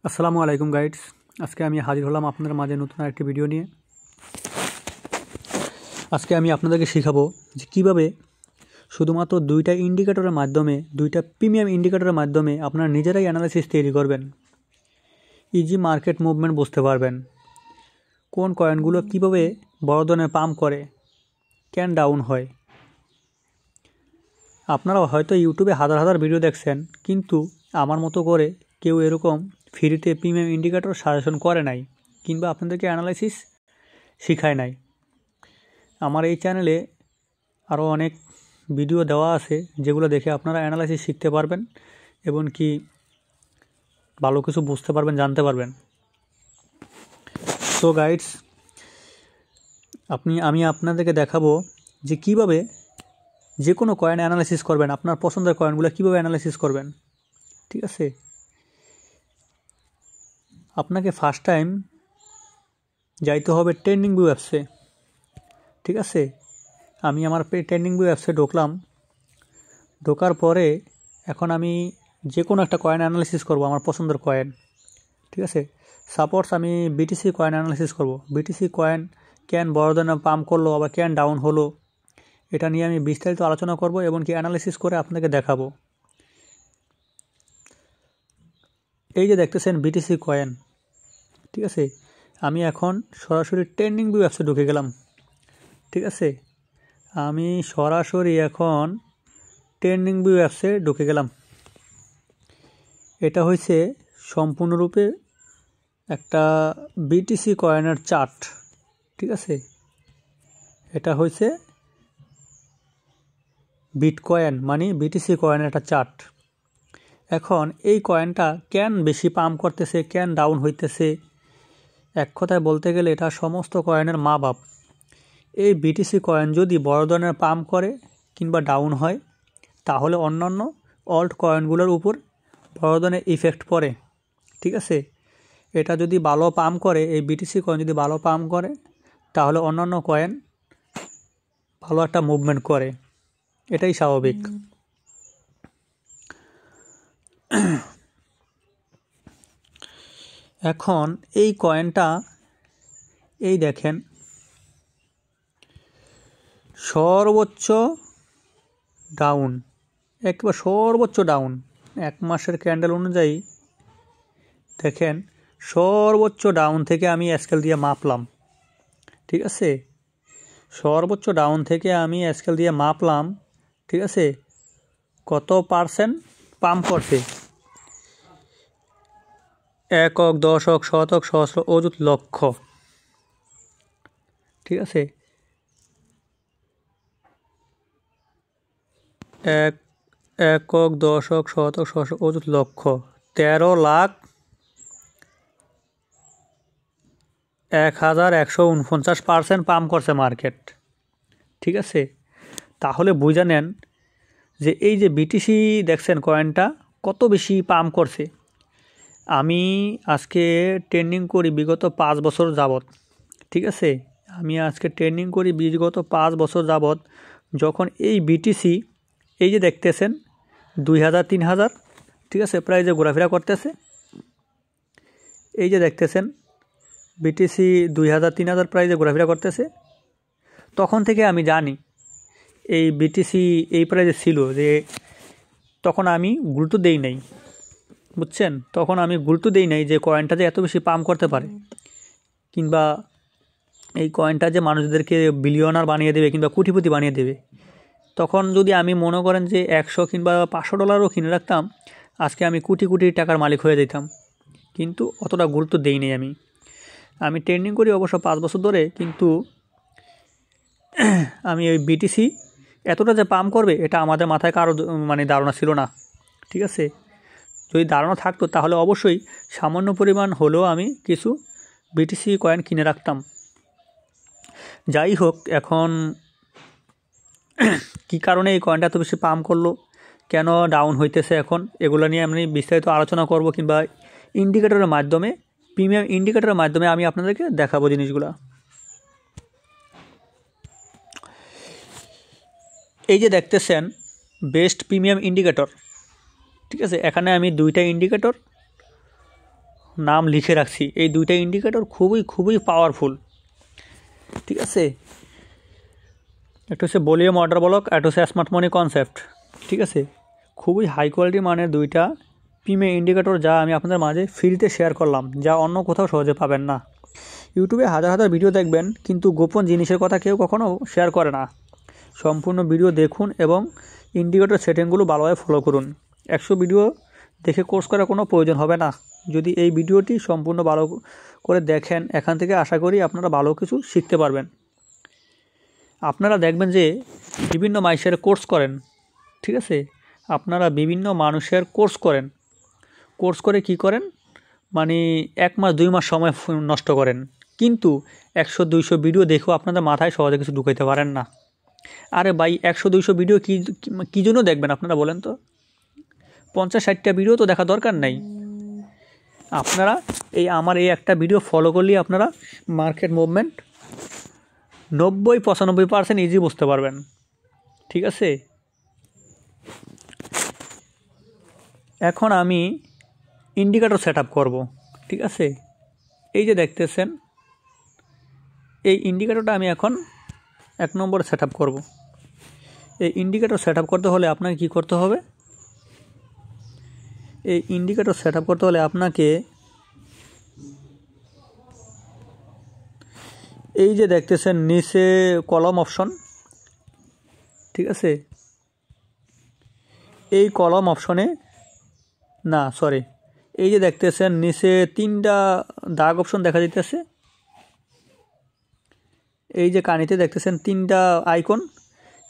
আসসালামু আলাইকুম গাইডস। আজকে আমি হাজির হলাম আপনাদের মাঝে নতুন আরেকটি ভিডিও নিয়ে। আজকে আমি আপনাদেরকে শেখাবো যে কীভাবে শুধুমাত্র দুইটা ইন্ডিকেটরের মাধ্যমে, দুইটা প্রিমিয়াম ইন্ডিকেটরের মাধ্যমে আপনারা নিজেরাই অ্যানালাইসিস তৈরি করবেন, ইজি মার্কেট মুভমেন্ট বুঝতে পারবেন, কোন কয়েনগুলো কীভাবে বড় ধরনের পাম্প করে, কেন ডাউন হয়। আপনারা হয়তো ইউটিউবে হাজার হাজার ভিডিও দেখছেন, কিন্তু আমার মতো করে কেউ এরকম ফ্রিতে প্রিমিয়াম ইন্ডিকেটর সাজেশন করে নাই, কিংবা আপনাদেরকে অ্যানালাইসিস শেখায় নাই। আমার এই চ্যানেলে আরও অনেক ভিডিও দেওয়া আছে, যেগুলো দেখে আপনারা অ্যানালাইসিস শিখতে পারবেন এবং কি ভালো কিছু বুঝতে পারবেন, জানতে পারবেন। সো গাইডস, আমি আপনাদেরকে দেখাবো যে কীভাবে যে কোনো কয়েন অ্যানালাইসিস করবেন, আপনার পছন্দের কয়েনগুলো কীভাবে অ্যানালাইসিস করবেন। ঠিক আছে, আপনাকে ফার্স্ট টাইম যাইতে হবে ট্রেন্ডিং ভিউ অ্যাপসে। ঠিক আছে, আমি আমার ট্রেন্ডিং ভিউ অ্যাপসে ঢুকলাম। ঢোকার পরে এখন আমি যে কোনো একটা কয়েন অ্যানালাইসিস করব, আমার পছন্দের কয়েন। ঠিক আছে, সাপোজ আমি বিটিসি কয়েন অ্যানালাইসিস করব। বিটিসি কয়েন কেন বড় ধরনের পাম্প করলো, আবার কেন ডাউন হলো, এটা নিয়ে আমি বিস্তারিত আলোচনা করব এবং কি অ্যানালাইসিস করে আপনাকে দেখাবো। এই যে দেখতেছেন বিটিসি কয়েন, ঠিক আছে, আমি এখন সরাসরি ট্রেন্ডিং ভিউ অ্যাপসে ঢুকে গেলাম। ঠিক আছে, আমি সরাসরি এখন ট্রেন্ডিং ভিউ অ্যাপসে ঢুকে গেলাম। এটা হয়েছে সম্পূর্ণরূপে একটা বিটিসি কয়েনের চার্ট। ঠিক আছে, এটা হয়েছে বিটকয়েন মানে বিটিসি কয়েনের একটা চার্ট। এখন এই কয়েনটা কেন বেশি পাম্প করতেছে, কেন ডাউন হইতেছে, এক কথায় বলতে গেলে এটা সমস্ত কয়েনের মা বাপ। এই বিটিসি কয়েন যদি বড় ধরনের পাম্প করে কিংবা ডাউন হয়, তাহলে অন্যান্য অল্ট কয়েনগুলোর উপর বড় ধরনের ইফেক্ট পড়ে। ঠিক আছে, এটা যদি ভালো পাম্প করে, এই বিটিসি কয়েন যদি ভালো পাম্প করে, তাহলে অন্যান্য কয়েন ভালো একটা মুভমেন্ট করে, এটাই স্বাভাবিক। এখন এই কয়েনটা এই দেখেন সর্বোচ্চ ডাউন, একেবারে সর্বোচ্চ ডাউন, এক মাসের ক্যান্ডেল অনুযায়ী দেখেন সর্বোচ্চ ডাউন থেকে আমি স্কেল দিয়ে মাপলাম। ঠিক আছে, সর্বোচ্চ ডাউন থেকে আমি স্কেল দিয়ে মাপলাম। ঠিক আছে, কত পার্সেন্ট পাম্প করছে, একক, দশক, শতক, সহস্র, অযুত, লক্ষ। ঠিক আছে, একক, দশক, শতক, সহস্র, অযুত, লক্ষ, 13,01,149% পাম্প করছে মার্কেট। ঠিক আছে, তাহলে বুঝে নেন যে এই যে বিটিসি দেখছেন কয়েনটা কত বেশি পাম্প করছে। আমি আজকে ট্রেন্ডিং করি বিগত 5 বছর যাবত। ঠিক আছে, আমি আজকে ট্রেন্ডিং করি বিগত 5 বছর যাবত। যখন এই বিটিসি এই যে দেখতেছেন 2000, 3000, ঠিক আছে, প্রাইজে ঘোরাফেরা করতেছে, এই যে দেখতেছেন বিটিসি 2000, 3000 প্রাইজে ঘোরাফেরা করতেছে, তখন থেকে আমি জানি এই বিটিসি এই প্রাইজে ছিল, যে তখন আমি গুরুত্ব দেই নাই, বুঝছেন, তখন আমি গুরুত্ব দেই নাই যে কয়েনটা যে এত বেশি পাম্প করতে পারে, কিংবা এই কয়েনটা যে মানুষদেরকে বিলিয়নার বানিয়ে দেবে কিংবা কোটিপতি বানিয়ে দেবে। তখন যদি আমি মনে করেন যে 100 কিংবা $500 কিনে রাখতাম, আজকে আমি কোটি কোটি টাকার মালিক হয়ে যেতাম, কিন্তু অতটা গুরুত্ব দেই নাই। আমি ট্রেন্ডিং করি অবশ্য 5 বছর ধরে, কিন্তু আমি ওই বিটিসি এতটা যে পাম্প করবে এটা আমাদের মাথায় কারো ধারণা ছিল না। ঠিক আছে, যদি ধারণা থাকতো তাহলে অবশ্যই সামান্য পরিমাণ হলেও আমি কিছু বিটিসি কয়েন কিনে রাখতাম। যাই হোক, এখন কী কারণে এই কয়েনটা এত বেশি পাম্প করলো, কেন ডাউন হইতেছে, এখন এগুলো নিয়ে আমি বিস্তারিত আলোচনা করব, কিংবা ইন্ডিকেটরের মাধ্যমে, প্রিমিয়াম ইন্ডিকেটরের মাধ্যমে আমি আপনাদেরকে দেখাবো জিনিসগুলো। এই যে দেখতেছেন বেস্ট প্রিমিয়াম ইন্ডিকেটর। ঠিক আছে, এখানে আমি দুইটা ইন্ডিকেটর নাম লিখে রাখছি। এই দুইটা ইন্ডিকেটর খুবই খুবই পাওয়ারফুল, ঠিক আছে। একটা হচ্ছে ভলিউম অর্ডার ব্লক, একটা হচ্ছে স্মার্ট মানি কনসেপ্ট, ঠিক আছে। খুবই হাই কোয়ালিটি মানের দুইটা পিএমএ ইন্ডিকেটর, যা আমি আপনাদের মাঝে ফ্রিতে শেয়ার করলাম, যা অন্য কোথাও সহজে পাবেন না। ইউটিউবে হাজার হাজার ভিডিও দেখবেন, কিন্তু গোপন জিনিসের কথা কেউ কখনো শেয়ার করে না। সম্পূর্ণ ভিডিও দেখুন এবং ইন্ডিকেটর সেটিংগুলো ভালোভাবে ফলো করুন। 100 ভিডিও দেখে কোর্স করার কোনো প্রয়োজন হবে না। যদি এই ভিডিওটি সম্পূর্ণ ভালো করে দেখেন, এখান থেকে আশা করি আপনারা ভালো কিছু শিখতে পারবেন। আপনারা দেখবেন যে বিভিন্ন মানুষের কোর্স করেন, ঠিক আছে। আপনারা বিভিন্ন মানুষের কোর্স করে কি করেন, মানে 1 মাস 2 মাস সময় নষ্ট করেন, কিন্তু 100-200 ভিডিও দেখেও আপনাদের মাথায় সহজে কিছু ঢুকাইতে পারেন না। আরে ভাই, 100-200 ভিডিও কী জন্য দেখবেন আপনারা বলেন তো? 50-60টা ভিডিও তো দেখা দরকার নাই। আপনারা আমার এই একটা ভিডিও ফলো করলেই আপনারা মার্কেট মুভমেন্ট 90-95% ইজি বুঝতে পারবেন, ঠিক আছে। এখন আমি ইন্ডিকেটর সেট আপ করবো, ঠিক আছে। এই যে দেখতেছেন, এই ইন্ডিকেটরটা আমি এখন 1 নম্বরে সেট আপ করবো। এই ইন্ডিকেটর সেট আপ করতে হলে আপনাকে কী করতে হবে? এই ইন্ডিকেটর সেট আপ করতে হলে আপনাকে এই যে দেখতেছেন নিচে কলম অপশন, ঠিক আছে। এই কলম অপশনে এই যে দেখতেছেন নিচে 3টা দাগ অপশন দেখা যাইতেছে। এই যে কানিতে দেখতেছেন 3টা আইকন,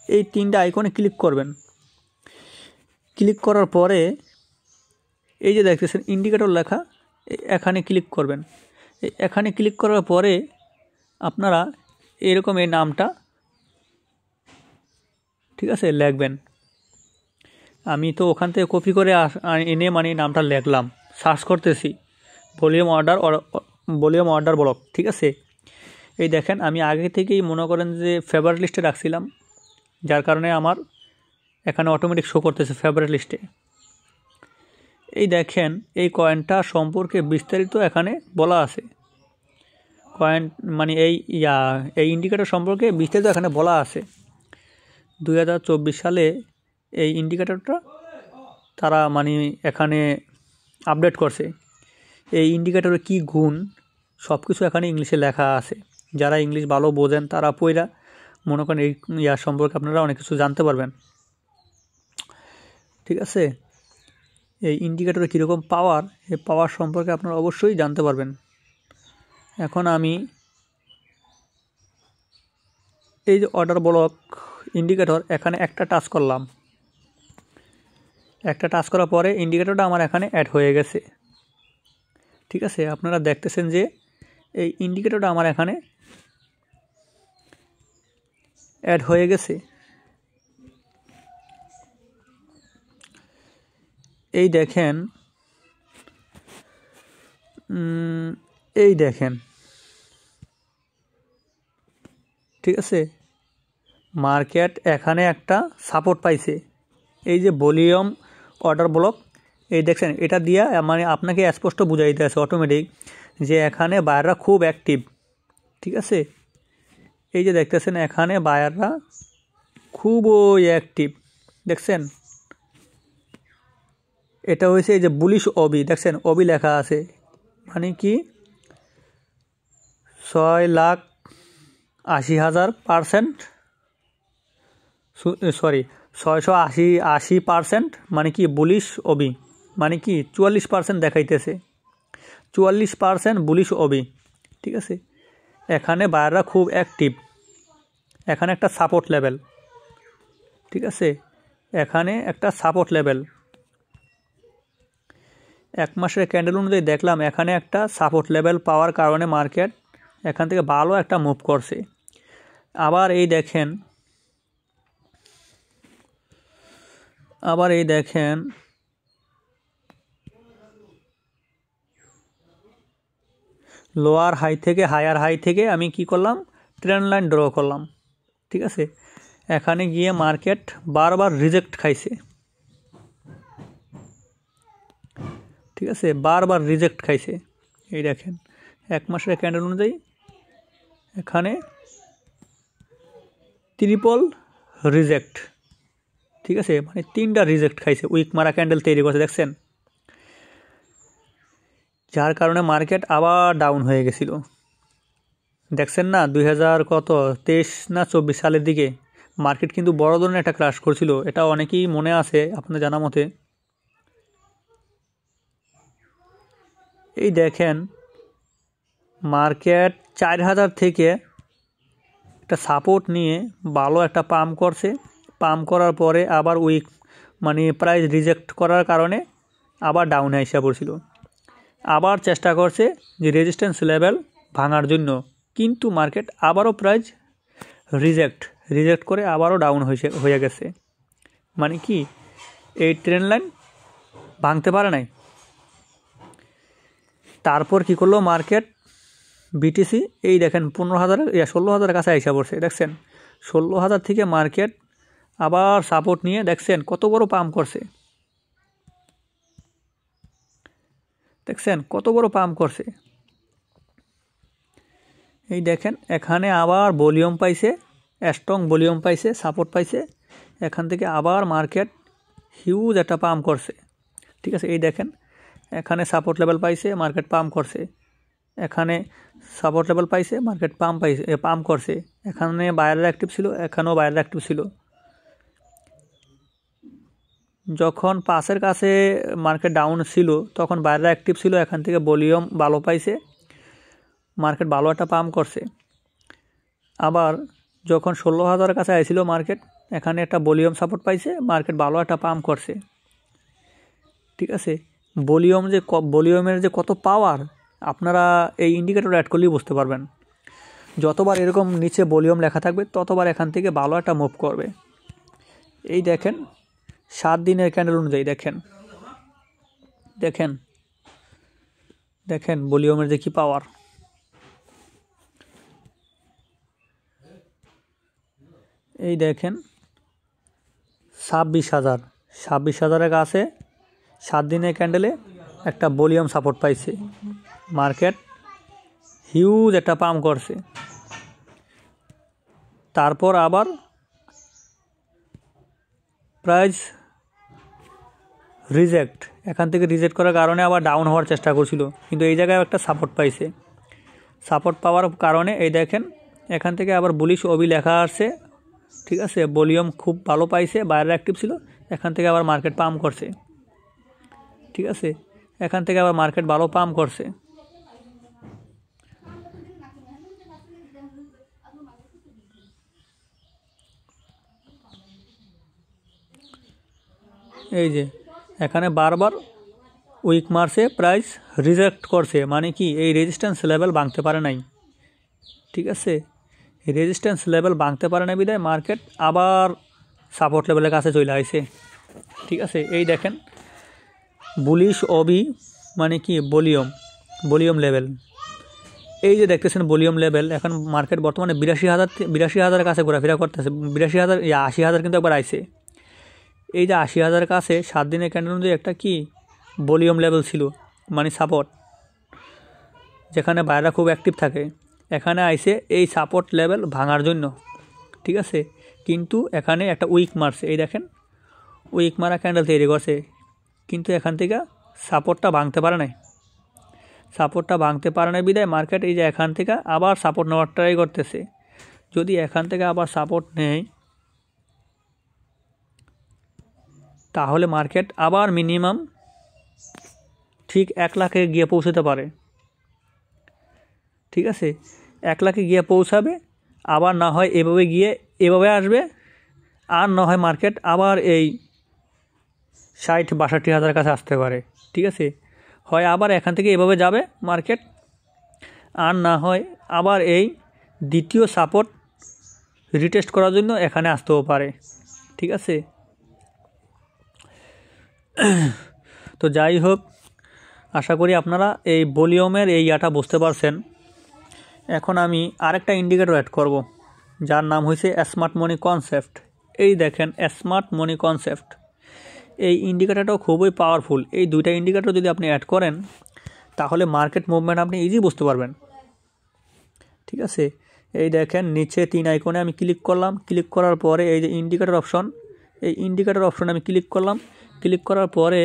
এই 3টা আইকনে ক্লিক করবেন। ক্লিক করার পরে এই যে দেখতেছেন ইন্ডিকেটর লেখা, এখানে ক্লিক করবেন। এখানে ক্লিক করার পরে আপনারা এরকম এই নামটা, ঠিক আছে, লিখবেন। আমি তো ওখান থেকে কপি করে এনে মানে নামটা লিখলাম, সার্চ করতেছি ভলিউম অর্ডার ব্লক, ঠিক আছে। এই দেখেন, আমি আগে থেকেই মনে করেন যে ফেভারিট লিস্টে রাখছিলাম, যার কারণে আমার এখানে অটোমেটিক শো করতেছে ফেভারিট লিস্টে। এই দেখেন, এই কয়েনটা সম্পর্কে বিস্তারিত এখানে বলা আছে। কয়েন মানে এই ইন্ডিকেটর সম্পর্কে বিস্তারিত এখানে বলা আছে। 2024 সালে এই ইন্ডিকেটরটা তারা মানে এখানে আপডেট করছে। এই ইন্ডিকেটরের কি গুণ সব কিছু এখানে ইংলিশে লেখা আছে। যারা ইংলিশ ভালো বোঝেন তারা পড়া মনে করেন এই সম্পর্কে আপনারা অনেক কিছু জানতে পারবেন, ঠিক আছে। এই ইন্ডিকেটরের কীরকম পাওয়ার, এই পাওয়ার সম্পর্কে আপনারা অবশ্যই জানতে পারবেন। এখন আমি এই যে অর্ডার ব্লক ইন্ডিকেটর, এখানে একটা টাচ করলাম। একটা টাচ করার পরে ইন্ডিকেটরটা আমার এখানে অ্যাড হয়ে গেছে, ঠিক আছে। আপনারা দেখতেছেন যে এই ইন্ডিকেটরটা আমার এখানে অ্যাড হয়ে গেছে। এই দেখেন, ঠিক আছে। মার্কেট এখানে একটা সাপোর্ট পাইছে, এই যে ভলিউম অর্ডার ব্লক, এই দেখছেন, এটা দিয়া মানে আপনাকে স্পষ্ট বুঝাই দিতে আছে অটোমেটিক যে এখানে বায়াররা খুব অ্যাক্টিভ, ঠিক আছে। এই যে দেখতেছেন এখানে বায়াররা খুবই অ্যাক্টিভ, দেখছেন। এটা হয়েছে এই যে বুলিশ অবি, দেখছেন অবি লেখা আছে, মানে কি 6,80,000%, সরি 680% মানে কি বুলিশ অবি, মানে কি 44% দেখাইতেছে, 44% বুলিশ অবি, ঠিক আছে। এখানে বায়াররা খুব অ্যাক্টিভ। এখানে একটা সাপোর্ট লেভেল, ঠিক আছে। এখানে একটা সাপোর্ট লেভেল 1 মাসের ক্যান্ডেল অনুযায়ী দেখলাম এখানে একটা সাপোর্ট লেভেল পাওয়ার কারণে মার্কেট এখান থেকে ভালো একটা মুভ করছে। আবার এই দেখেন লোয়ার হাই থেকে হায়ার হাই থেকে আমি কি করলাম, ট্রেন্ড লাইন ড্র করলাম, ঠিক আছে। এখানে গিয়ে মার্কেট বারবার রিজেক্ট খাইছে, ঠিক আছে, বারবার রিজেক্ট খাইছে। এই দেখেন 1 মাসের ক্যান্ডেল অনুযায়ী এখানে ট্রিপল রিজেক্ট, ঠিক আছে, মানে 3টা রিজেক্ট খাইছে, উইক মারা ক্যান্ডেল তৈরি করছে দেখছেন, যার কারণে মার্কেট আবার ডাউন হয়ে গেছিল। দেখছেন না 2023 না 24 সালের দিকে মার্কেট কিন্তু বড় ধরনের একটা ক্রাশ করছিল, এটা অনেকেই মনে আছে আপনাদের জানা মতে। এই দেখেন মার্কেট 4000 থেকে একটা সাপোর্ট নিয়ে ভালো একটা পাম্প করছে, পাম্প করার পরে আবার উইক মানে প্রাইস রিজেক্ট করার কারণে আবার ডাউনে এসে পড়ছিল, আবার চেষ্টা করছে যে রেজিস্ট্যান্স লেভেল ভাঙার জন্য, কিন্তু মার্কেট আবারও প্রাইস রিজেক্ট করে আবারও ডাউন হয়ে গেছে। মানে কি এই ট্রেন্ড লাইন ভাঙতে পারে নাই। তারপর কি করলো মার্কেট বিটিসি, এই দেখেন 16,000 কাছে আইসা পড়ছে দেখছেন, 16,000 থেকে মার্কেট আবার সাপোর্ট নিয়ে দেখছেন কত বড় পাম্প করছে, দেখছেন কত বড় পাম্প করছে। এই দেখেন এখানে আবার ভলিউম পাইছে, স্ট্রং ভলিউম পাইছে, সাপোর্ট পাইছে, এখান থেকে আবার মার্কেট হিউজ একটা পাম্প করছে, ঠিক আছে। এই দেখেন এখানে সাপোর্ট লেভেল পাইছে, মার্কেট পাম্প করছে, এখানে সাপোর্ট লেভেল পাইছে, মার্কেট পাম্প করছে, এখানে বায়ার অ্যাক্টিভ ছিল, এখানেও বায়ার অ্যাক্টিভ ছিল। যখন 5-এর কাছে মার্কেট ডাউন ছিল তখন বায়ার অ্যাক্টিভ ছিল, এখান থেকে ভলিউম ভালো পাইছে, মার্কেট ভালো একটা পাম্প করছে। আবার যখন 16,000 কাছে আইছিল মার্কেট, এখানে একটা ভলিউম সাপোর্ট পাইছে, মার্কেট ভালো একটা পাম্প করছে, ঠিক আছে। ভলিউমের যে কত পাওয়ার আপনারা এই ইন্ডিকেটর অ্যাড করলেই বুঝতে পারবেন। যতবার এরকম নিচে ভলিউম লেখা থাকবে ততবার এখান থেকে ভালো একটা মুভ করবে। এই দেখেন 7 দিনের ক্যান্ডেল অনুযায়ী দেখেন ভলিউমের যে কি পাওয়ার। এই দেখেন 26,000 কাছে 7 দিনের ক্যান্ডেলে একটা ভলিউম সাপোর্ট পাইছে, মার্কেট হিউজ একটা পাম্প করছে। তারপর আবার প্রাইস এখান থেকে রিজেক্ট করার কারণে আবার ডাউন হওয়ার চেষ্টা করছিল, কিন্তু এই জায়গায় একটা সাপোর্ট পাইছে, সাপোর্ট পাওয়ার কারণে এই দেখেন এখান থেকে আবার বুলিশ ওবি লেখা আসছে, ঠিক আছে। ভলিউম খুব ভালো পাইছে, বায়ার অ্যাক্টিভ ছিল, এখান থেকে আবার মার্কেট পাম্প করছে, ঠিক আছে। এখান থেকে আবার মার্কেট ভালো পাম্প করছে। এই যে এখানে বারবার উইক মারছে, প্রাইস রিজেক্ট করছে, মানে কি এই রেজিস্ট্যান্স লেভেল ভাঙতে পারে নাই, ঠিক আছে। এই রেজিস্ট্যান্স লেভেল ভাঙতে পারে না বিধায় মার্কেট আবার সাপোর্ট লেভেলের কাছে চলে আসছে, ঠিক আছে। এই দেখেন বুলিশ ওবি মানে কি ভলিউম লেভেল, এই যে দেখতেছেন ভলিউম লেভেল, এখন মার্কেট বর্তমানে 82,000 কাছে ঘোরাফেরা করতেছে, 80,000 কিন্তু একবার আইছে। এই যে 80,000 কাছে 7 দিনের ক্যান্ডেল অনুযায়ী একটা কি ভলিউম লেভেল ছিল, মানে সাপোর্ট, যেখানে বায়াররা খুব অ্যাক্টিভ থাকে, এখানে আইছে এই সাপোর্ট লেভেল ভাঙার জন্য, ঠিক আছে। কিন্তু এখানে একটা উইক মারছে, এই দেখেন উইক মারা ক্যান্ডেল তৈরি করছে, কিন্তু এখান থেকে সাপোর্টটা ভাঙতে পারে নাই, বিধায় মার্কেট এই যে এখান থেকে আবার সাপোর্ট নেওয়ার ট্রাই করতেছে। যদি এখান থেকে আবার সাপোর্ট নেয় তাহলে মার্কেট আবার মিনিমাম ঠিক 1 লাখে গিয়ে পৌঁছতে পারে, ঠিক আছে। 1 লাখে গিয়ে পৌঁছাবে, আবার না হয় এভাবে আসবে, আর না হয় মার্কেট আবার এই 60-62,000 কাছে আসতে পারে, ঠিক আছে। হয় আবার এখান থেকে এভাবে যাবে মার্কেট, আর না হয় আবার এই দ্বিতীয় সাপোর্ট রিটেস্ট করার জন্য এখানে আসতেও পারে, ঠিক আছে। তো যাই হোক, আশা করি আপনারা এই ভলিউমের এই ইয়াটা বুঝতে পারছেন। এখন আমি আরেকটা ইন্ডিকেটর অ্যাড করব, যার নাম হয়েছে স্মার্ট মানি কনসেপ্ট। এই দেখেন স্মার্ট মানি কনসেপ্ট, এই ইন্ডিকেটরটাও খুবই পাওয়ারফুল। এই দুইটা ইন্ডিকেটর যদি আপনি অ্যাড করেন তাহলে মার্কেট মুভমেন্ট আপনি ইজি বুঝতে পারবেন। ঠিক আছে, এই দেখেন নিচে 3 আইকনে আমি ক্লিক করলাম, ক্লিক করার পরে এই যে ইন্ডিকেটর অপশন, এই ইন্ডিকেটর অপশনে আমি ক্লিক করলাম, ক্লিক করার পরে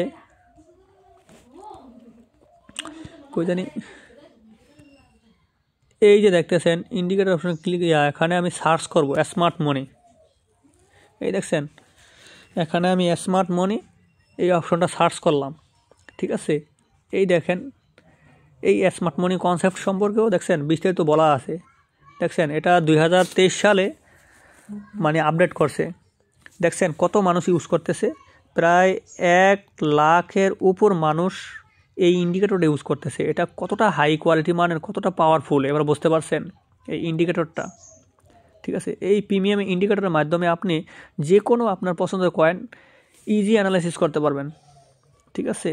কই জানি এই যে দেখতেছেন ইন্ডিকেটর অপশনে ক্লিক, এখানে আমি সার্চ করব স্মার্ট মানি। এই দেখছেন এখানে আমি স্মার্ট মানি এই অপশনটা সার্চ করলাম। ঠিক আছে, এই দেখেন এই স্মার্ট মানি কনসেপ্ট সম্পর্কেও দেখছেন বিস্তারিত বলা আছে। দেখছেন এটা 2023 সালে মানে আপডেট করছে। দেখছেন কত মানুষ ইউজ করতেছে, প্রায় 1 লাখের উপর মানুষ এই ইন্ডিকেটরটা ইউজ করতেছে। এটা কতটা হাই কোয়ালিটি মানের, কতটা পাওয়ারফুল এবার বুঝতে পারছেন এই ইন্ডিকেটরটা। ঠিক আছে, এই প্রিমিয়াম ইন্ডিকেটরের মাধ্যমে আপনি যে কোনো আপনার পছন্দের কয়েন ইজি অ্যানালাইসিস করতে পারবেন। ঠিক আছে,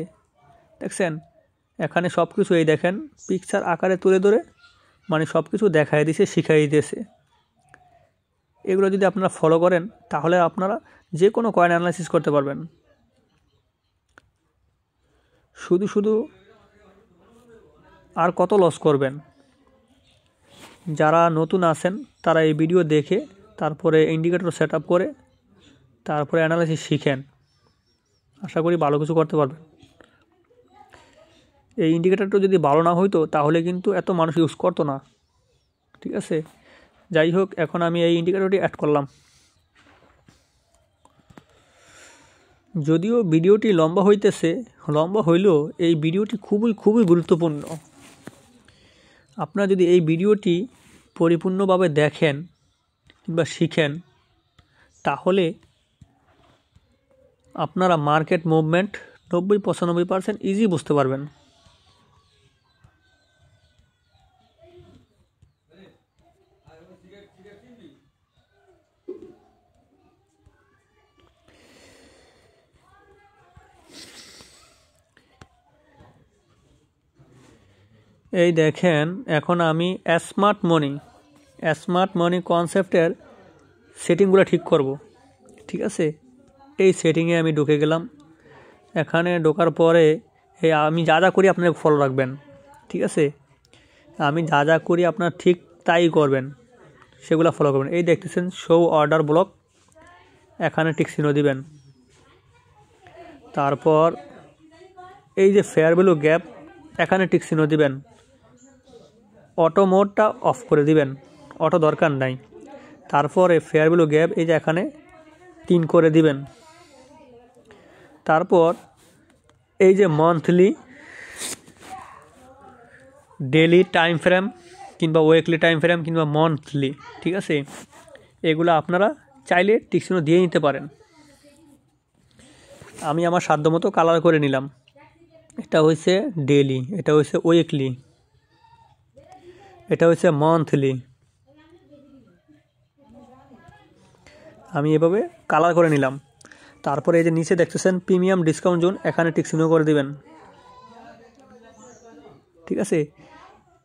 দেখছেন এখানে সব কিছু এই দেখেন পিকচার আকারে তুলে ধরে মানে সব কিছু দেখাই দিছে, শিখাই দিয়েছে। এগুলো যদি আপনারা ফলো করেন তাহলে আপনারা যে কোনো কয়েন অ্যানালাইসিস করতে পারবেন। শুধু শুধু আর কত লস করবেন? যারা নতুন আছেন তারা এই ভিডিও দেখে তারপরে ইন্ডিকেটর সেট আপ করে তারপরে অ্যানালাইসিস শিখেন, আশা করি ভালো কিছু করতে পারবেন। এই ইন্ডিকেটরটা যদি ভালো না হইতো তাহলে কিন্তু এত মানুষ ইউজ করতো না। ঠিক আছে, যাই হোক এখন আমি এই ইন্ডিকেটরটি অ্যাড করলাম। যদিও ভিডিওটি লম্বা হইতেছে, লম্বা হইলেও এই ভিডিওটি খুবই গুরুত্বপূর্ণ। আপনারা যদি এই ভিডিওটি পরিপূর্ণভাবে দেখেন কিংবা শিখেন তাহলে আপনারা মার্কেট মুভমেন্ট 90-95% ইজি বুঝতে পারবেন। এই দেখেন এখন আমি স্মার্ট মানি কনসেপ্টের সেটিংগুলো ঠিক করব। ঠিক আছে, এই সেটিংয়ে আমি ঢুকে গেলাম। এখানে ঢোকার পরে আমি যা করি আপনারা ফলো রাখবেন। ঠিক আছে, আমি যা করি আপনারা ঠিক তাই করবেন, সেগুলো ফলো করবেন। এই দেখতেছেন শো অর্ডার ব্লক, এখানে টিক চিহ্ন দিবেন। তারপর এই যে ফেয়ার ভ্যালু গ্যাপ, এখানে টিক চিহ্ন দিবেন। অটো মোডটা অফ করে দিবেন, অটো দরকার নাই। তারপরে ফেয়ার ভ্যালু গ্যাপ এই যে এখানে 3 করে দিবেন। তারপর এই যে মান্থলি, ডেইলি টাইম ফ্রেম কিংবা উইকলি টাইম ফ্রেম কিংবা মান্থলি, ঠিক আছে, এগুলো আপনারা চাইলে টিক চিহ্ন দিয়ে নিতে পারেন। আমি আমার সাধ্যমতো কালার করে নিলাম। এটা হচ্ছে ডেইলি, এটা হচ্ছে উইকলি, এটা হচ্ছে মান্থলি। আমি এভাবে কালার করে নিলাম। তারপরে এই যে নিচে দেখতেছেন প্রিমিয়াম ডিসকাউন্ট জোন, এখানে টিক চিহ্ন করে দিবেন। ঠিক আছে,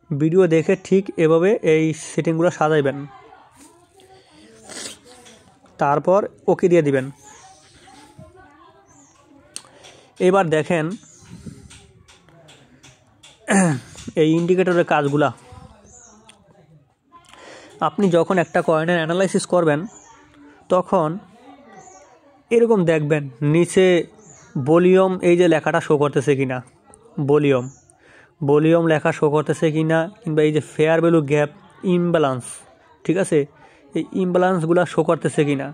ভিডিও দেখে ঠিক এভাবে এই সেটিংগুলো সাজাইবেন। তারপর ওকে দিয়ে দিবেন। এবার দেখেন এই ইন্ডিকেটরের কাজগুলা। আপনি যখন একটা কয়েনের অ্যানালাইসিস করবেন তখন এরকম দেখবেন নিচে ভলিউম এই যে লেখাটা শো করতেছে কিনা, ভলিউম লেখা শো করতেছে কিনা, কিংবা এই যে ফেয়ার ভ্যালু গ্যাপ, ইমব্যালেন্স, ঠিক আছে, এই ইমব্যালেন্সগুলো শো করতেছে কিনা।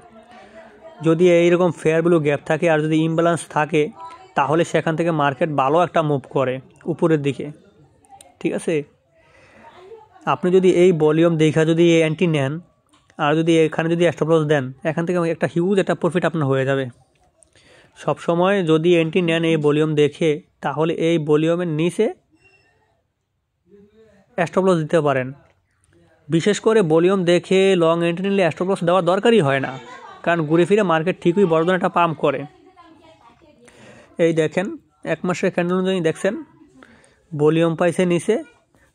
যদি এইরকম ফেয়ার ভ্যালু গ্যাপ থাকে আর যদি ইমব্যালেন্স থাকে তাহলে সেখান থেকে মার্কেট ভালো একটা মুভ করে উপরের দিকে। ঠিক আছে, আপনি যদি এই ভলিউম দেখা যদি এই এন্ট্রি নেন আর যদি এখানে যদি স্টপ লস দেন, এখান থেকে একটা হিউজ একটা প্রফিট আপনার হয়ে যাবে। সবসময় যদি এন্ট্রি নেন এই ভলিউম দেখে তাহলে এই ভলিউমের নিচে স্টপ লস দিতে পারেন। বিশেষ করে ভলিউম দেখে লং এন্ট্রি নিলে স্টপ লস দেওয়ার দরকারই হয় না, কারণ ঘুরে ফিরে মার্কেট ঠিকই বড় ধরনের একটা পাম্প করে। এই দেখেন 1 মাসের ক্যান্ডেল অনুযায়ী দেখছেন ভলিউম পাইছে নিচে,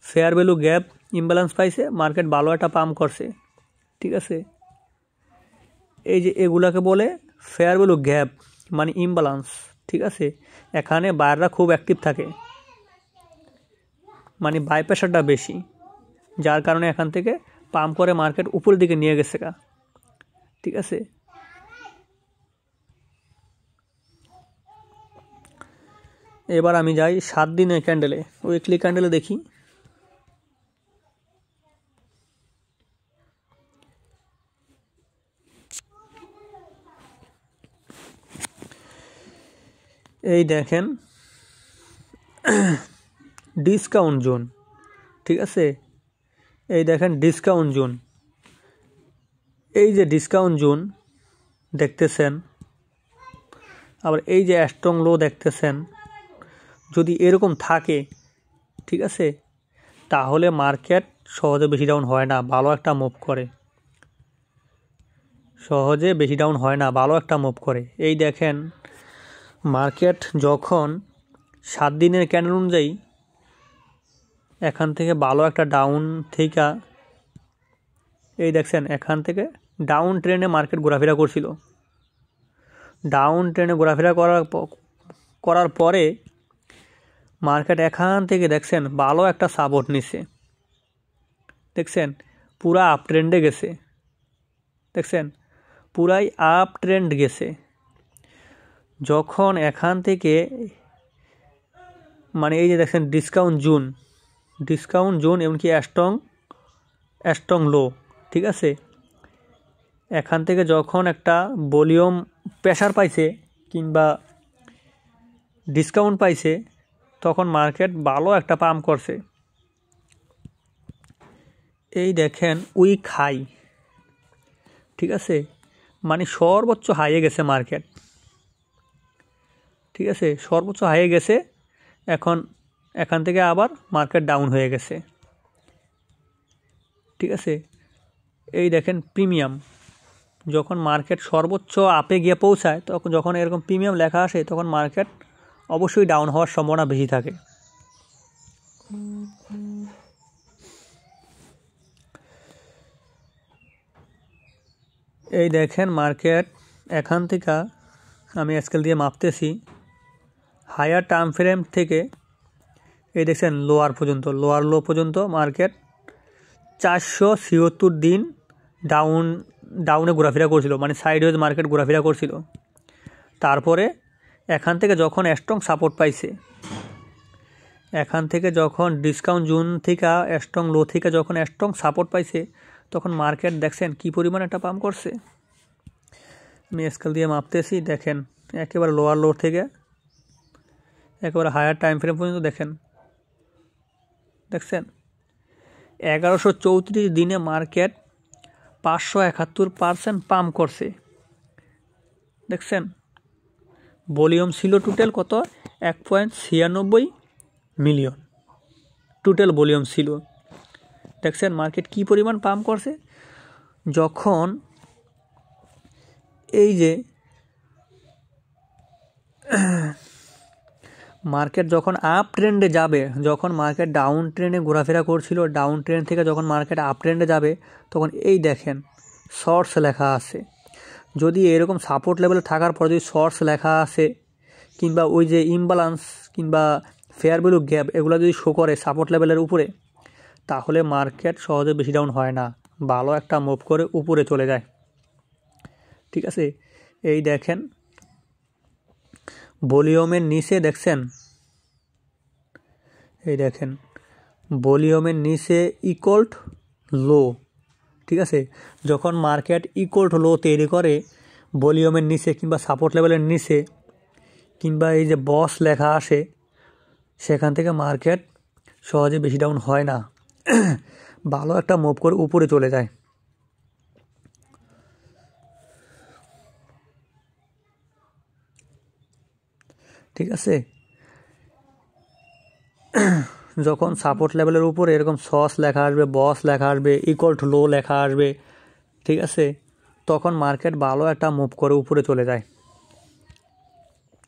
ফেয়ার ভ্যালু গ্যাপ ইমব্যালেন্স পাইছে, মার্কেট ভালো একটা পাম্প করছে। ঠিক আছে, এই যে এগুলাকে বলে ফেয়ার ভ্যালু গ্যাপ মানে ইমব্যালেন্স। ঠিক আছে, এখানে বায়াররা খুব অ্যাক্টিভ থাকে। মানে বাই প্রেশারটা বেশি, যার কারণে এখান থেকে পাম্প করে মার্কেট উপরের দিকে নিয়ে গেছে গা। ঠিক আছে, এবার আমি যাই 7 দিনের ক্যান্ডেলে, উইকলি ক্যান্ডেলে দেখি। এই দেখেন ডিসকাউন্ট জোন। ঠিক আছে, এই দেখেন ডিসকাউন্ট জোন। এই যে ডিসকাউন্ট জোন দেখতেছেন, আবার এই যে স্ট্রং লো দেখতেছেন, যদি এরকম থাকে, ঠিক আছে, তাহলে মার্কেট সহজে বেশি ডাউন হয় না, ভালো একটা মুভ করে। সহজে বেশি ডাউন হয় না, ভালো একটা মুভ করে। এই দেখেন মার্কেট যখন 7 দিনের ক্যান্ডেল অনুযায়ী এখান থেকে ভালো একটা ডাউন থেকে, এই দেখছেন এখান থেকে ডাউন ট্রেনে মার্কেট ঘোরাফেরা করছিল। ডাউন ট্রেনে ঘোরাফেরা করার পরে মার্কেট এখান থেকে দেখছেন ভালো একটা সাপোর্ট নিছে। দেখছেন পুরা আপ ট্রেন্ডে গেছে, দেখছেন পুরাই আপ ট্রেন্ড গেছে। যখন এখান থেকে মানে এই যে দেখছেন ডিসকাউন্ট জোন এমনকি স্ট্রং লো, ঠিক আছে, এখান থেকে যখন একটা ভলিউম প্রেশার পাইছে কিংবা ডিসকাউন্ট পাইছে, তখন মার্কেট ভালো একটা পাম্প করছে। এই দেখেন উইক হাই, ঠিক আছে, মানে সর্বোচ্চ হাইয়ে গেছে মার্কেট। ঠিক আছে, সর্বোচ্চ হাইয়ে গেছে, এখন এখান থেকে আবার মার্কেট ডাউন হয়ে গেছে। ঠিক আছে, এই দেখেন প্রিমিয়াম, যখন মার্কেট সর্বোচ্চ আপে গিয়ে পৌঁছায়, তখন যখন এরকম প্রিমিয়াম লেখা আসে, তখন মার্কেট অবশ্যই ডাউন হওয়ার সম্ভাবনা বেশি থাকে। এই দেখেন মার্কেট এখান থেকে আমি স্কেল দিয়ে মাপতেছি, হায়ার টার্ম ফ্রেম থেকে এই দেখছেন লোয়ার লো পর্যন্ত মার্কেট 476 দিন ডাউনে ঘোরাফেরা করছিল, মানে সাইডওয়েজ মার্কেট ঘোরাফেরা করছিল। তারপরে এখান থেকে যখন স্ট্রং সাপোর্ট পাইছে, এখান থেকে যখন ডিসকাউন্ট জোন থেকে স্ট্রং লো থেকে যখন স্ট্রং সাপোর্ট পাইছে, তখন মার্কেট দেখছেন কি পরিমাণ একটা পাম্প করছে। আমি স্কেল দিয়ে মাপতেছি, দেখেন একেবারে লোয়ার লো থেকে একেবারে হায়ার টাইম ফ্রেম পর্যন্ত দেখছেন 1134 দিনে মার্কেট 571% পাম্প করছে। দেখছেন ভলিউম ছিল টোটাল কত, 1.96 মিলিয়ন টোটাল ভলিউম ছিল। দেখছেন মার্কেট কি পরিমাণ পাম্প করছে। যখন এই যে মার্কেট যখন আপ ট্রেন্ডে যাবে, যখন মার্কেট ডাউন ট্রেন্ডে ঘোরাফেরা করছিল, ডাউন ট্রেন্ড থেকে যখন মার্কেট আপ ট্রেন্ডে যাবে, তখন এই দেখেন শর্টস লেখা আছে। যদি এরকম সাপোর্ট লেভেলে থাকার পর যদি শর্টস লেখা আছে কিংবা ওই যে ইমব্যালেন্স কিংবা ফেয়ার ভ্যালু গ্যাপ এগুলো যদি শো করে সাপোর্ট লেভেলের উপরে, তাহলে মার্কেট সহজে বেশি ডাউন হয় না, ভালো একটা মুভ করে উপরে চলে যায়। ঠিক আছে, এই দেখেন ভলিউমের নিচে দেখছেন, এই দেখেন ভলিউমের নিচে ইকুয়াল লো। ঠিক আছে, যখন মার্কেট ইকুয়াল লো তৈরি করে ভলিউমের নিচে কিংবা সাপোর্ট লেভেলের নিচে কিংবা এই যে বস লেখা আসে, সেখান থেকে মার্কেট সহজে বেশি ডাউন হয় না, ভালো একটা মুভ করে উপরে চলে যায়। ঠিক আছে, যখন সাপোর্ট লেভেলের উপরে এরকম সস লেখা আসবে, বস লেখা আসবে, ইকুয়াল টু লো লেখা আসবে, ঠিক আছে, তখন মার্কেট ভালো একটা মুভ করে উপরে চলে যায়।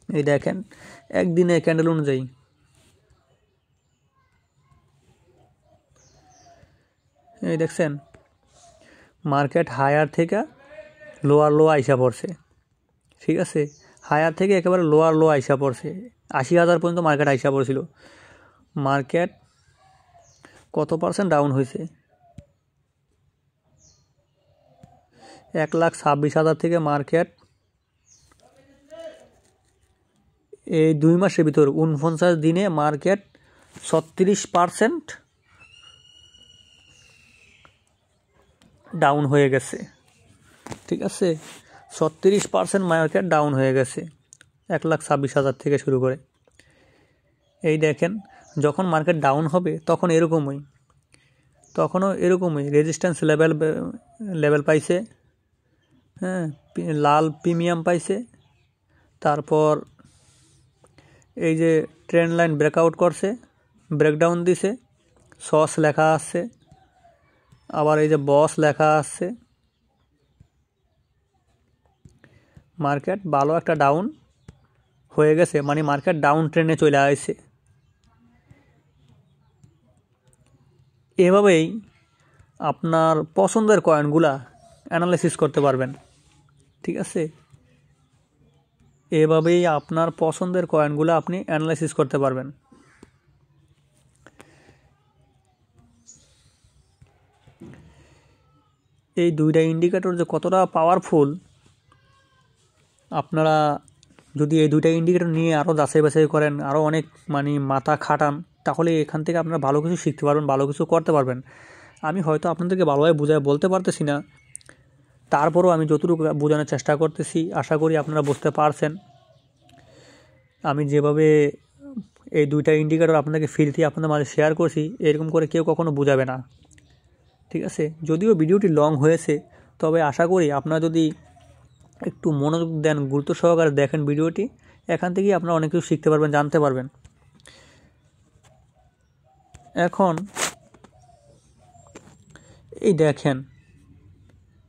এই দেখেন একদিনে ক্যান্ডেল অনুযায়ী এই দেখছেন মার্কেট হায়ার থেকে লোয়ার লো আইসা পড়ছে। ঠিক আছে, হায়ার থেকে একেবারে লোয়ার লো আইসা পড়ছে, 80,000 পর্যন্ত মার্কেট আইসা পড়ছিল। মার্কেট কত পার্সেন্ট ডাউন হয়েছে? 1,26,000 থেকে মার্কেট এই 2 মাসের ভিতর 49 দিনে মার্কেট 36% ডাউন হয়ে গেছে। ঠিক আছে, 36% মার্কেট ডাউন হয়ে গেছে 1,26,000 থেকে শুরু করে। এই দেখেন, যখন মার্কেট ডাউন হবে তখনও এরকমই রেজিস্ট্যান্স লেভেল পাইছে, হ্যাঁ, লাল প্রিমিয়াম পাইছে, তারপর এই যে ট্রেন্ড লাইন ব্রেকআউট করছে, ব্রেকডাউন দিছে, সস লেখা আছে, আবার এই যে বস লেখা আছে। মার্কেট ভালো একটা ডাউন হয়ে গেছে, মানে মার্কেট ডাউন ট্রেন্ডে চলে আসছে। এভাবেই আপনার পছন্দের কয়েনগুলা অ্যানালাইসিস করতে পারবেন। ঠিক আছে, এভাবেই আপনার পছন্দের কয়েনগুলো আপনি অ্যানালাইসিস করতে পারবেন। এই দুইটা ইন্ডিকেটর যে কতটা পাওয়ারফুল, আপনারা যদি এই দুইটা ইন্ডিকেটর নিয়ে আরও যাচাই বাছাই করেন, আরও অনেক মানে মাথা খাটান, তাহলে এখান থেকে আপনারা ভালো কিছু শিখতে পারবেন, ভালো কিছু করতে পারবেন। আমি হয়তো আপনাদেরকে ভালোভাবে বুঝায় বলতে পারতেছি না, তারপরও আমি যতটুকু বোঝানোর চেষ্টা করতেছি, আশা করি আপনারা বুঝতে পারছেন। আমি যেভাবে এই দুইটা ইন্ডিকেটর আপনাদেরকে ফ্রিতে আপনাদের মাঝে শেয়ার করছি, এরকম করে কেউ কখনো বোঝাবে না। ঠিক আছে, যদিও ভিডিওটি লং হয়েছে, তবে আশা করি আপনারা যদি একটু মনোযোগ দেন, গুরুত্ব সহকারে দেখেন ভিডিওটি, এখান থেকেই আপনারা অনেক কিছু শিখতে পারবেন, জানতে পারবেন। এখন এই দেখেন,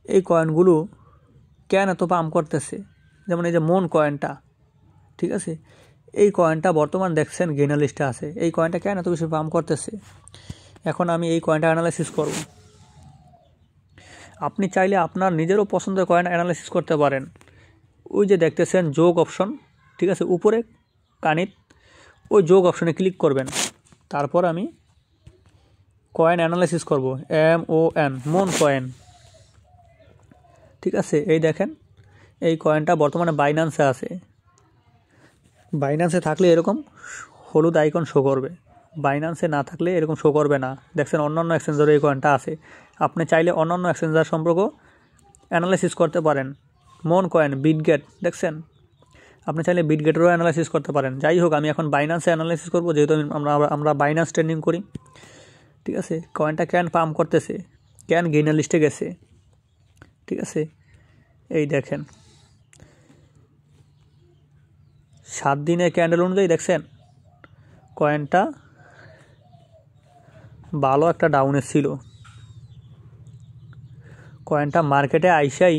এই কয়েনগুলো কেন এত পাম্প করতেছে। যেমন এই যে মন কয়েনটা, ঠিক আছে, এই কয়েনটা বর্তমান দেখছেন গেইনার লিস্টে আছে। এই কয়েনটা কেন এত বেশি পাম্প করতেছে, এখন আমি এই কয়েনটা অ্যানালাইসিস করব। আপনি চাইলে আপনার নিজেরও পছন্দের কয়েন অ্যানালাইসিস করতে পারেন। ওই যে দেখতেছেন যোগ অপশন, ঠিক আছে, উপরে কানিত ওই যোগ অপশনে ক্লিক করবেন। তারপর আমি কয়েন অ্যানালাইসিস করব, MON, মন কয়েন। ঠিক আছে, এই দেখেন, এই কয়েনটা বর্তমানে বাইন্যান্সে আছে। বাইন্যান্সে থাকলে এরকম হলুদ আইকন শো করবে, বাইন্যান্সে না থাকলে এরকম শো করবে না। দেখছেন অন্যান্য এক্সচেঞ্জারে এই কয়েনটা আছে। আপনি চাইলে অন্যান্য এক্সচেঞ্জার সম্পর্ক অ্যানালাইসিস করতে পারেন। মন কয়েন, বিটগেট, দেখছেন, আপনি চাইলে বিটগেটেরও অ্যানালাইসিস করতে পারেন। যাই হোক, আমি এখন বাইন্যান্সে অ্যানালাইসিস করব, যেহেতু আমরা বাইন্যান্স ট্রেডিং করি। ঠিক আছে, কয়েনটা কেন পাম্প করতেছে, কেন গেইনার লিস্টে গেছে। ঠিক আছে, এই দেখেন 7 দিনের ক্যান্ডেল অনুযায়ী দেখছেন কয়েনটা ভালো একটা ডাউনে ছিল। কয়েনটা মার্কেটে আইসাই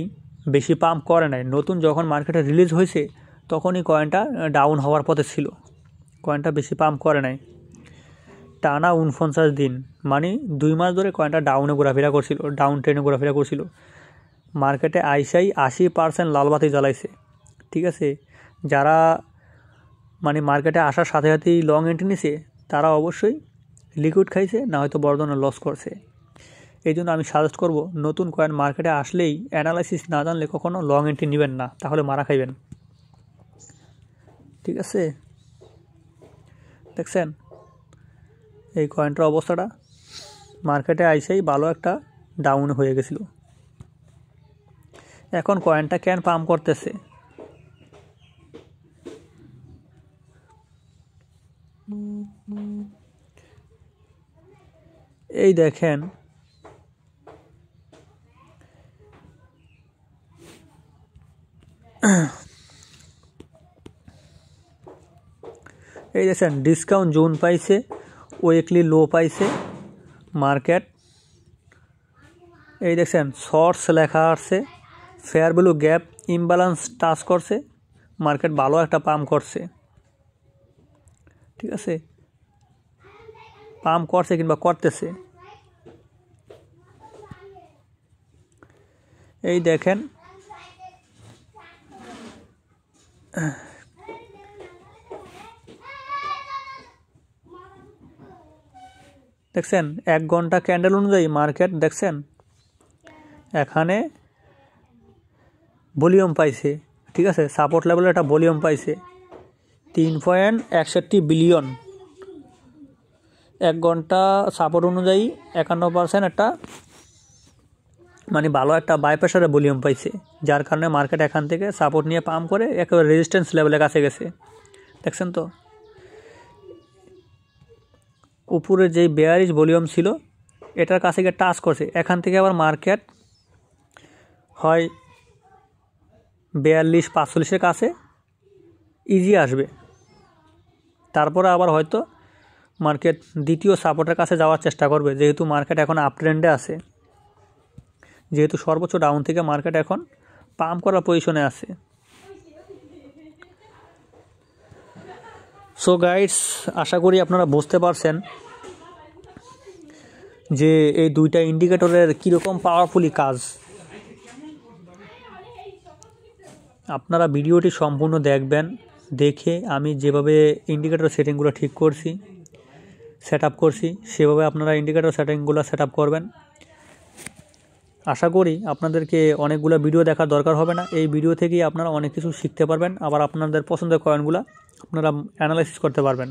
বেশি পাম্প করে নাই, নতুন যখন মার্কেটে রিলিজ হয়েছে তখনই কয়েনটা ডাউন হওয়ার পথে ছিল। কয়েনটা বেশি পাম্প করে নাই, টানা 49 দিন, মানে 2 মাস ধরে কয়েনটা ডাউনে ঘোরাফেরা করছিল, ডাউন ট্রেনে ঘোরাফেরা করছিল। মার্কেটে আইসাই 80% লালবাতি জ্বালাইছে। ঠিক আছে, যারা মানে মার্কেটে আসার সাথে সাথেই লং এন্ট্রি নিছে, তারা অবশ্যই লিকুইড খাইছে, না হয়তো বড় ধরনের লস করছে। এই জন্য আমি সাজেস্ট করব, নতুন কয়েন মার্কেটে আসলেই অ্যানালাইসিস না জানলে কখনো লং এন্ট্রি নেবেন না, তাহলে মারা খাইবেন। ঠিক আছে, দেখছেন এই কয়েনটার অবস্থাটা, মার্কেটে আইসেই ভালো একটা ডাউন হয়ে গেছিল। এখন কয়েনটা কেন পাম্প করতেছে, এই দেখেন এই দেখেন ডিসকাউন্ট জোন পাইছে, উইকলি লো পাইছে মার্কেট। এই দেখছেন শর্টস লেখা আছে, fair value gap imbalance touch করছে, মার্কেট ভালো একটা পাম্প করছে। ঠিক আছে, পাম্প করছে কিংবা করতেছে। এই দেখেন দেখছেন 1 ঘন্টা ক্যান্ডেল অনুযায়ী মার্কেট দেখছেন এখানে ভলিউম পাইছে, ঠিক আছে, সাপোর্ট লেভেলে একটা ভলিউম পাইছে 3.61 বিলিয়ন। 1 ঘন্টা সাপোর্ট অনুযায়ী 51% একটা মানে ভালো একটা বাই প্রেশারে ভলিউম পাইছে, যার কারণে মার্কেট এখান থেকে সাপোর্ট নিয়ে পাম্প করে একেবারে রেজিস্ট্যান্স লেভেলের কাছে গেছে। দেখছেন তো উপরে যেই বেয়ারিশ ভলিউম ছিল এটার কাছে গিয়ে টাচ করছে, এখান থেকে আবার মার্কেট হয় 42-45 কাছে ইজি আসবে, তারপরে আবার হয়তো মার্কেট দ্বিতীয় সাপোর্টের কাছে যাওয়ার চেষ্টা করবে, যেহেতু মার্কেট এখন আপ ট্রেন্ডে আছে, যেহেতু সর্বোচ্চ ডাউন থেকে মার্কেট এখন পাম্প করার পজিশনে আছে। সো গাইডস, আশা করি আপনারা বুঝতে পারছেন যে এই দুইটা ইন্ডিকেটরের কীরকম পাওয়ারফুলি কাজ। আপনারা ভিডিওটি সম্পূর্ণ দেখবেন, দেখে আমি যেভাবে ইন্ডিকেটর সেটিংগুলো ঠিক করছি, সেট আপ করছি, সেভাবে আপনারা ইন্ডিকেটর সেটিংগুলো সেট আপ করবেন। আশা করি আপনাদেরকে অনেকগুলো ভিডিও দেখার দরকার হবে না, এই ভিডিও থেকেই আপনারা অনেক কিছু শিখতে পারবেন, আবার আপনাদের পছন্দের কয়েনগুলো আপনারা অ্যানালাইসিস করতে পারবেন।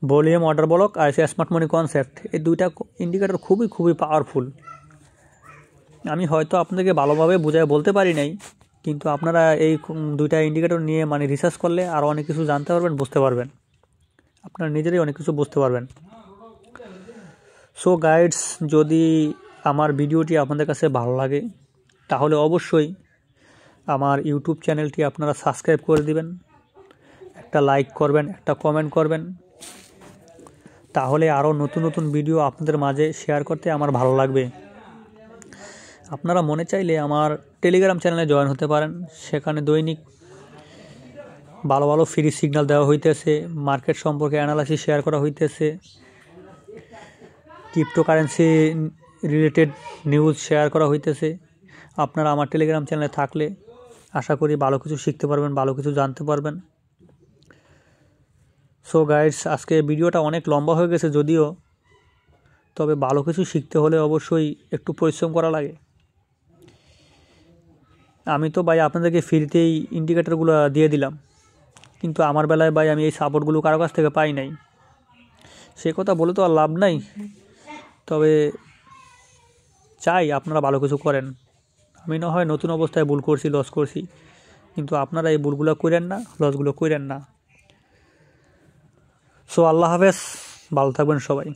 ভলিউম, অর্ডার ব্লক, আইসি স্মার্ট মানি কনসেপ্ট, এই দুইটা ইন্ডিকেটর খুবই পাওয়ারফুল। আমি হয়তো আপনাদেরকে ভালোভাবে বোঝায় বলতে পারি নাই, কিন্তু আপনারা এই দুইটা ইন্ডিকেটর নিয়ে মানে রিসার্চ করলে আরও অনেক কিছু জানতে পারবেন, বুঝতে পারবেন, আপনারা নিজেরাই অনেক কিছু বুঝতে পারবেন। সো গাইডস, যদি আমার ভিডিওটি আপনাদের কাছে ভালো লাগে তাহলে অবশ্যই আমার ইউটিউব চ্যানেলটি আপনারা সাবস্ক্রাইব করে দিবেন, একটা লাইক করবেন, একটা কমেন্ট করবেন, তাহলে আরও নতুন ভিডিও আপনাদের মাঝে শেয়ার করতে আমার ভালো লাগবে। আপনারা মনে চাইলে আমার টেলিগ্রাম চ্যানেলে জয়েন হতে পারেন, সেখানে দৈনিক ভালো ফ্রি সিগন্যাল দেওয়া হইতেছে, মার্কেট সম্পর্কে অ্যানালাইসিস শেয়ার করা হইতেছে, ক্রিপ্টোকারেন্সি রিলেটেড নিউজ শেয়ার করা হইতেছে। আপনারা আমার টেলিগ্রাম চ্যানেলে থাকলে আশা করি ভালো কিছু শিখতে পারবেন, ভালো কিছু জানতে পারবেন। সো গাইডস, আজকে ভিডিওটা অনেক লম্বা হয়ে গেছে যদিও, তবে ভালো কিছু শিখতে হলে অবশ্যই একটু পরিশ্রম করা লাগে। আমি তো ভাই আপনাদেরকে ফ্রিতেই ইন্ডিকেটরগুলো দিয়ে দিলাম, কিন্তু আমার বেলায় ভাই আমি এই সাপোর্টগুলো কারো কাছ থেকে পাই নাই, সে কথা বলে তো আর লাভ নাই। তবে চাই আপনারা ভালো কিছু করেন। আমি না হয় নতুন অবস্থায় ভুল করছি, লস করছি, কিন্তু আপনারা এই ভুলগুলো করেন না, লসগুলো করেন না। সো আল্লাহ হাফেজ, ভালো থাকবেন সবাই।